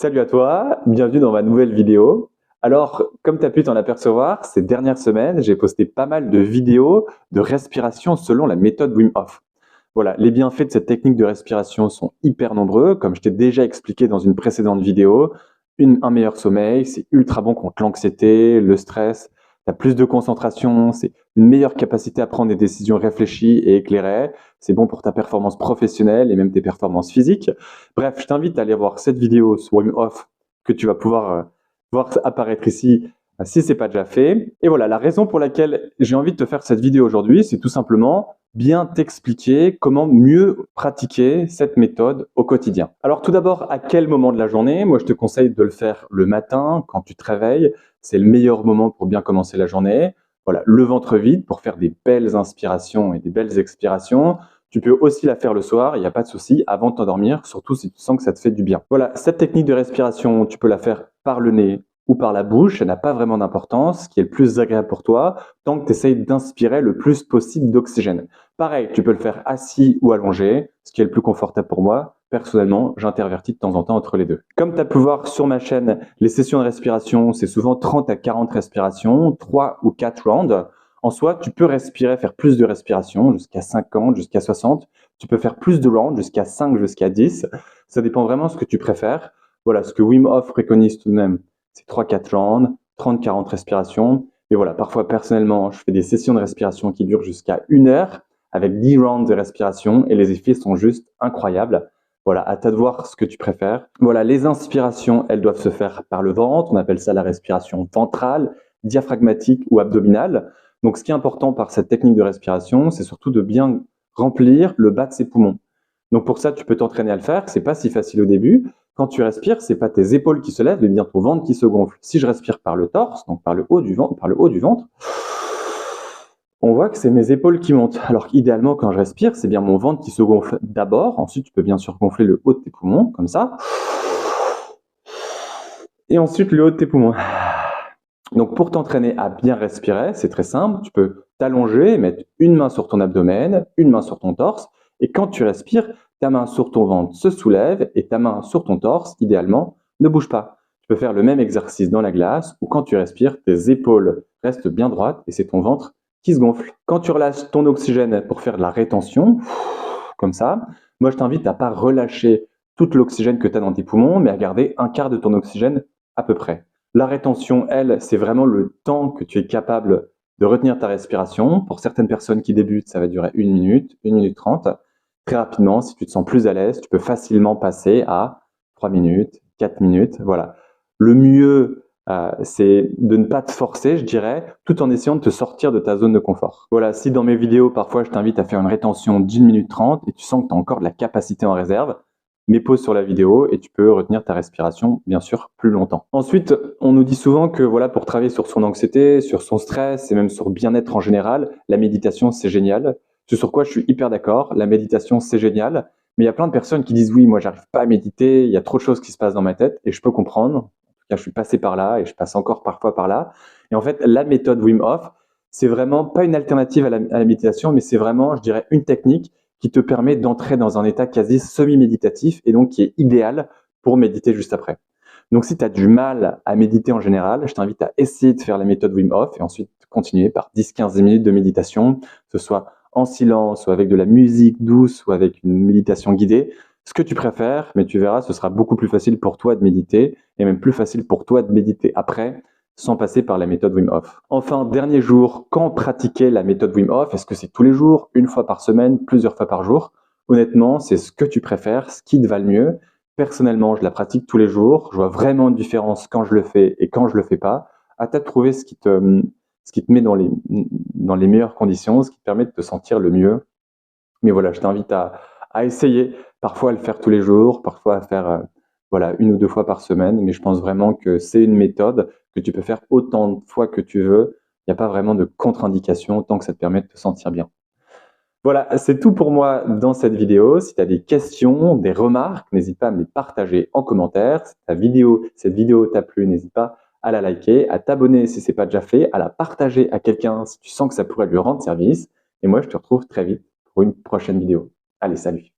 Salut à toi, bienvenue dans ma nouvelle vidéo. Alors, comme tu as pu t'en apercevoir, ces dernières semaines, j'ai posté pas mal de vidéos de respiration selon la méthode Wim Hof. Voilà, les bienfaits de cette technique de respiration sont hyper nombreux, comme je t'ai déjà expliqué dans une précédente vidéo. Un meilleur sommeil, c'est ultra bon contre l'anxiété, le stress, tu as plus de concentration, c'est une meilleure capacité à prendre des décisions réfléchies et éclairées, c'est bon pour ta performance professionnelle et même tes performances physiques. Bref, je t'invite à aller voir cette vidéo sur Wim Hof que tu vas pouvoir voir apparaître ici si ce n'est pas déjà fait. Et voilà, la raison pour laquelle j'ai envie de te faire cette vidéo aujourd'hui, c'est tout simplement bien t'expliquer comment mieux pratiquer cette méthode au quotidien. Alors tout d'abord, à quel moment de la journée? Moi, je te conseille de le faire le matin, quand tu te réveilles. C'est le meilleur moment pour bien commencer la journée. Voilà, le ventre vide pour faire des belles inspirations et des belles expirations. Tu peux aussi la faire le soir, il n'y a pas de souci, avant de t'endormir, surtout si tu sens que ça te fait du bien. Voilà, cette technique de respiration, tu peux la faire par le nez ou par la bouche, ça n'a pas vraiment d'importance. Ce qui est le plus agréable pour toi, tant que tu essayes d'inspirer le plus possible d'oxygène. Pareil, tu peux le faire assis ou allongé, ce qui est le plus confortable pour moi. Personnellement, j'intervertis de temps en temps entre les deux. Comme tu as pu voir sur ma chaîne, les sessions de respiration, c'est souvent 30 à 40 respirations, 3 ou 4 rounds. En soi, tu peux respirer, faire plus de respirations, jusqu'à 50, jusqu'à 60. Tu peux faire plus de rounds, jusqu'à 5, jusqu'à 10. Ça dépend vraiment de ce que tu préfères. Voilà, ce que Wim Hof préconise tout de même, c'est 3-4 rounds, 30-40 respirations. Et voilà, parfois, personnellement, je fais des sessions de respiration qui durent jusqu'à 1 heure avec 10 rounds de respiration et les effets sont juste incroyables. Voilà, à toi de voir ce que tu préfères. Voilà, les inspirations, elles doivent se faire par le ventre. On appelle ça la respiration ventrale, diaphragmatique ou abdominale. Donc, ce qui est important par cette technique de respiration, c'est surtout de bien remplir le bas de ses poumons. Donc, pour ça, tu peux t'entraîner à le faire. C'est pas si facile au début. Quand tu respires, c'est pas tes épaules qui se lèvent, mais bien ton ventre qui se gonfle. Si je respire par le torse, donc par le haut du ventre, on voit que c'est mes épaules qui montent. Alors qu'idéalement, quand je respire, c'est bien mon ventre qui se gonfle d'abord. Ensuite, tu peux bien sûr gonfler le haut de tes poumons, comme ça. Et ensuite, le haut de tes poumons. Donc, pour t'entraîner à bien respirer, c'est très simple. Tu peux t'allonger, mettre une main sur ton abdomen, une main sur ton torse. Et quand tu respires, ta main sur ton ventre se soulève et ta main sur ton torse, idéalement, ne bouge pas. Tu peux faire le même exercice dans la glace où quand tu respires, tes épaules restent bien droites et c'est ton ventre qui se gonfle. Quand tu relâches ton oxygène pour faire de la rétention, comme ça, moi je t'invite à ne pas relâcher tout l'oxygène que tu as dans tes poumons, mais à garder un quart de ton oxygène à peu près. La rétention, elle, c'est vraiment le temps que tu es capable de retenir ta respiration. Pour certaines personnes qui débutent, ça va durer 1 minute, 1 minute 30. Très rapidement, si tu te sens plus à l'aise, tu peux facilement passer à 3 minutes, 4 minutes. Voilà. Le mieux, c'est de ne pas te forcer, je dirais, tout en essayant de te sortir de ta zone de confort. Voilà, si dans mes vidéos, parfois, je t'invite à faire une rétention d'1 minute 30 et tu sens que tu as encore de la capacité en réserve, mets pause sur la vidéo et tu peux retenir ta respiration, bien sûr, plus longtemps. Ensuite, on nous dit souvent que voilà, pour travailler sur son anxiété, sur son stress et même sur le bien-être en général, la méditation, c'est génial. Ce sur quoi je suis hyper d'accord, la méditation, c'est génial. Mais il y a plein de personnes qui disent oui, moi, j'arrive pas à méditer, il y a trop de choses qui se passent dans ma tête et je peux comprendre. En tout cas, je suis passé par là et je passe encore parfois par là. Et en fait, la méthode Wim Hof, c'est vraiment pas une alternative à la méditation, mais c'est vraiment, je dirais, une technique qui te permet d'entrer dans un état quasi semi-méditatif et donc qui est idéal pour méditer juste après. Donc si tu as du mal à méditer en général, je t'invite à essayer de faire la méthode Wim Hof et ensuite continuer par 10-15 minutes de méditation, que ce soit en silence ou avec de la musique douce ou avec une méditation guidée, ce que tu préfères, mais tu verras, ce sera beaucoup plus facile pour toi de méditer et même plus facile pour toi de méditer après sans passer par la méthode Wim Hof. Enfin, dernier jour, quand pratiquer la méthode Wim Hof? Est-ce que c'est tous les jours, une fois par semaine, plusieurs fois par jour? Honnêtement, c'est ce que tu préfères, ce qui te va le mieux. Personnellement, je la pratique tous les jours. Je vois vraiment une différence quand je le fais et quand je le fais pas. À toi de trouver ce qui te met dans les meilleures conditions, ce qui te permet de te sentir le mieux. Mais voilà, je t'invite à essayer, parfois à le faire tous les jours, parfois à faire voilà, 1 ou 2 fois par semaine. Mais je pense vraiment que c'est une méthode que tu peux faire autant de fois que tu veux. Il n'y a pas vraiment de contre-indication tant que ça te permet de te sentir bien. Voilà, c'est tout pour moi dans cette vidéo. Si tu as des questions, des remarques, n'hésite pas à me les partager en commentaire. Si cette vidéo t'a plu, n'hésite pas à la liker, à t'abonner si ce n'est pas déjà fait, à la partager à quelqu'un si tu sens que ça pourrait lui rendre service. Et moi, je te retrouve très vite pour une prochaine vidéo. Allez, salut!